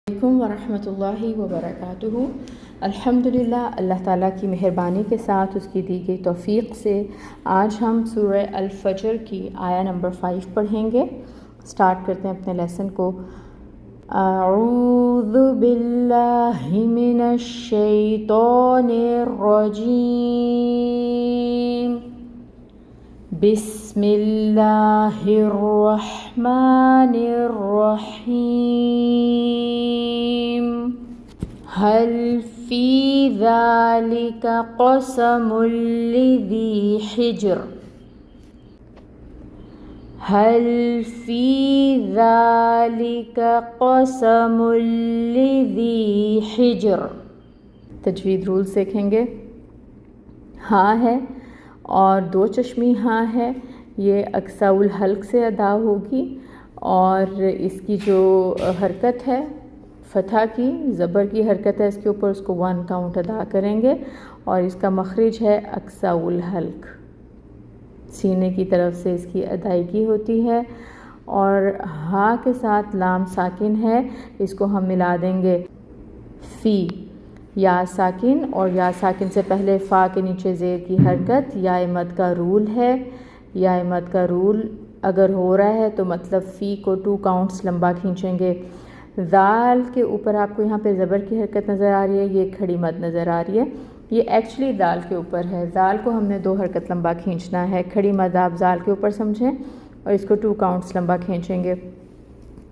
अलैकुम वरहमतुल्लाहि वबरकातुहू। अल्हम्दुलिल्लाह, अल्लाह ताला की मेहरबानी के साथ उसकी दी गई तौफ़ीक़ से आज हम सूरह अल-फजर की आया नंबर 5 पढ़ेंगे। स्टार्ट करते हैं अपने लेसन को। अऊज़ु बिल्लाहि मिनश शैतानिर रजीम। बिस्मिल्लाहिर्रहमानिर्रहीम। हल फ़ी ज़ालिका क़समुल लिज़ी हिज्र। हल फ़ी ज़ालिका क़समुल लिज़ी हिज्र। तजवीद रूल्स देखेंगे। हाँ है और दो चश्मी हाँ है, ये अक्साउल हल्क से अदा होगी और इसकी जो हरकत है फ़तह की, ज़बर की हरकत है इसके ऊपर, उसको 1 काउंट अदा करेंगे और इसका मखरिज है अक्साउल हल्क, सीने की तरफ से इसकी अदायगी होती है। और हाँ के साथ लाम साकिन है, इसको हम मिला देंगे फ़ी, या साकिन, और या साकिन से पहले फ़ा के नीचे ज़ेर की हरकत या मद का रूल है। या मद का रूल अगर हो रहा है तो मतलब फ़ी को 2 काउंट्स लंबा खींचेंगे। ज़ाल के ऊपर आपको यहाँ पे ज़बर की हरकत नज़र आ रही है, ये खड़ी मद नज़र आ रही है, ये एक्चुअली ज़ाल के ऊपर है। ज़ाल को हमने 2 हरकत लंबा खींचना है, खड़ी मद आप ज़ाल के ऊपर समझें और इसको 2 काउंट्स लंबा खींचेंगे।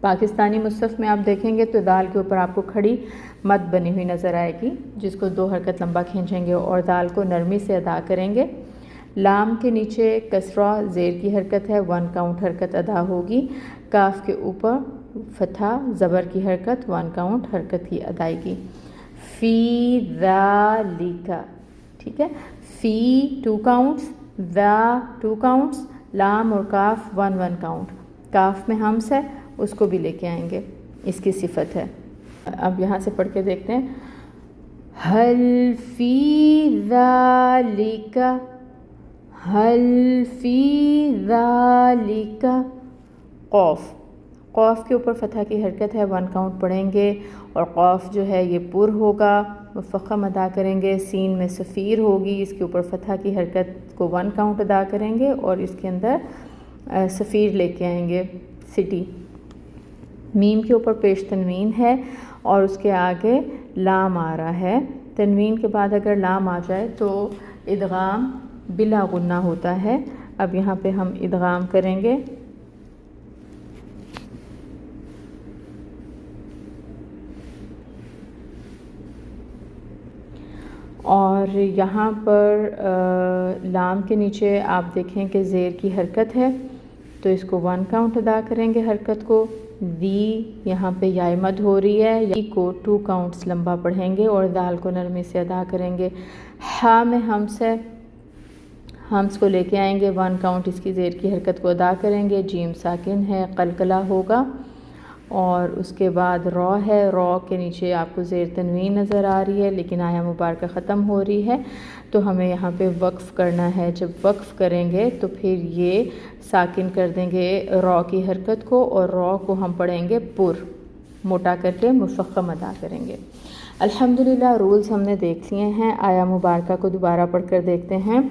पाकिस्तानी मुसहफ़ में आप देखेंगे तो दाल के ऊपर आपको खड़ी मद बनी हुई नज़र आएगी, जिसको 2 हरकत लंबा खींचेंगे और दाल को नरमी से अदा करेंगे। लाम के नीचे कसरा ज़ेर की हरकत है, 1 काउंट हरकत अदा होगी। काफ के ऊपर फ़तहा ज़बर की हरकत, 1 काउंट हरकत की अदायगी। फ़ी ज़ालिका, ठीक है, फ़ी 2 काउंट्स, ज़ा 2 काउंट्स, लाम और काफ 1 काउंट। काफ में हम्स है, उसको भी लेके आएंगे, इसकी सिफत है। अब यहाँ से पढ़ के देखते हैं। हल फ़ी ज़ालिका, हल फ़ी ज़ालिका। क़ौफ़, क़ौफ़ के ऊपर फ़तह की हरकत है, 1 काउंट पढ़ेंगे और क़ौफ़ जो है ये पुर होगा, मुफ़ख़म अदा करेंगे। सीन में सफ़ीर होगी, इसके ऊपर फ़तह की हरकत को 1 काउंट अदा करेंगे और इसके अंदर सफ़ीर लेके आएंगे, सिटी। मीम के ऊपर पेश तनवीन है और उसके आगे लाम आ रहा है। तनवीन के बाद अगर लाम आ जाए तो इदगाम बिला गुन्ना होता है। अब यहाँ पे हम इदगाम करेंगे। और यहाँ पर लाम के नीचे आप देखें कि ज़ेर की हरकत है, तो इसको 1 काउंट अदा करेंगे हरकत को। दी यहाँ पे या मद हो रही है, या को 2 काउंट्स लंबा पढ़ेंगे और दाल को नरमी से अदा करेंगे। हा में हम्स है, हम्स को लेके आएंगे, 1 काउंट इसकी ज़ेर की हरकत को अदा करेंगे। जीम साकिन है, कलकला होगा। और उसके बाद रॉ है, रॉ के नीचे आपको ज़ेर तनवीन नज़र आ रही है, लेकिन आया मुबारक ख़त्म हो रही है, तो हमें यहाँ पे वक्फ़ करना है। जब वक्फ़ करेंगे तो फिर ये साकिन कर देंगे रॉ की हरकत को और रॉ को हम पढ़ेंगे पुर, मोटा करके मुफ़ख़म अदा करेंगे। अल्हम्दुलिल्लाह, रूल्स हमने देख लिए हैं। आया मुबारक को दोबारा पढ़ कर देखते हैं।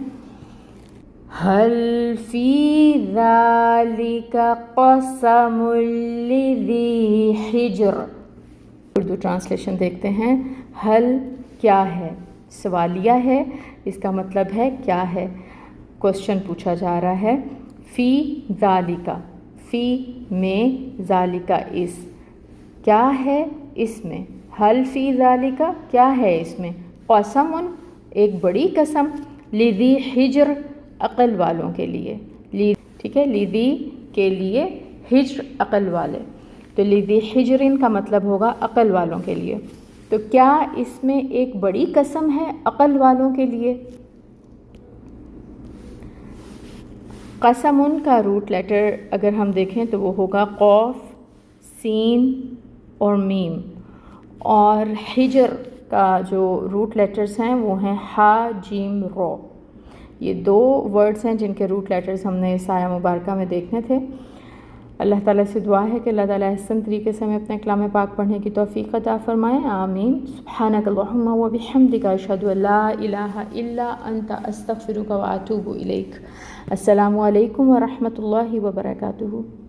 हल फ़ी ज़ालिका क़समुल लिज़ी हिज्र। उर्दू ट्रांसलेशन देखते हैं। हल क्या है, सवालिया है, इसका मतलब है क्या है, क्वेश्चन पूछा जा रहा है। फ़ी ज़ालिका, फ़ी में, ज़ालिका इस, क्या है इसमें। हल फ़ी ज़ालिका, क्या है इसमें। क़समुन, एक बड़ी कसम, लिज़ी हिज्र, अक़ल वालों के लिए, ठीक है, लिज़ी के लिए, हिज्र अक़ल वाले, तो लिज़ी हिज्रिन का मतलब होगा अक़ल वालों के लिए। तो क्या इसमें एक बड़ी कसम है अक़ल वालों के लिए। क़समुन का रूट लेटर अगर हम देखें तो वो होगा क़ौफ़, सीन और मीम, और हिज्र का जो रूट लेटर्स हैं वो हैं हा, जीम, रो। ये 2 वर्ड्स हैं जिनके रूट लेटर्स हमने इस आया मुबारका में देखने थे। اللہ تعالیٰ سے دعا ہے کہ اللہ تعالیٰ احسن طریقے سے ہمیں اپنے کلام پاک پڑھنے کی توفیق عطا فرمائے، آمین۔ سبحانک اللہم و بحمدک اشہد ان لا الہ الا انت استغفرک و اتوب الیک۔ السلام علیکم ورحمۃ اللہ وبرکاتہ۔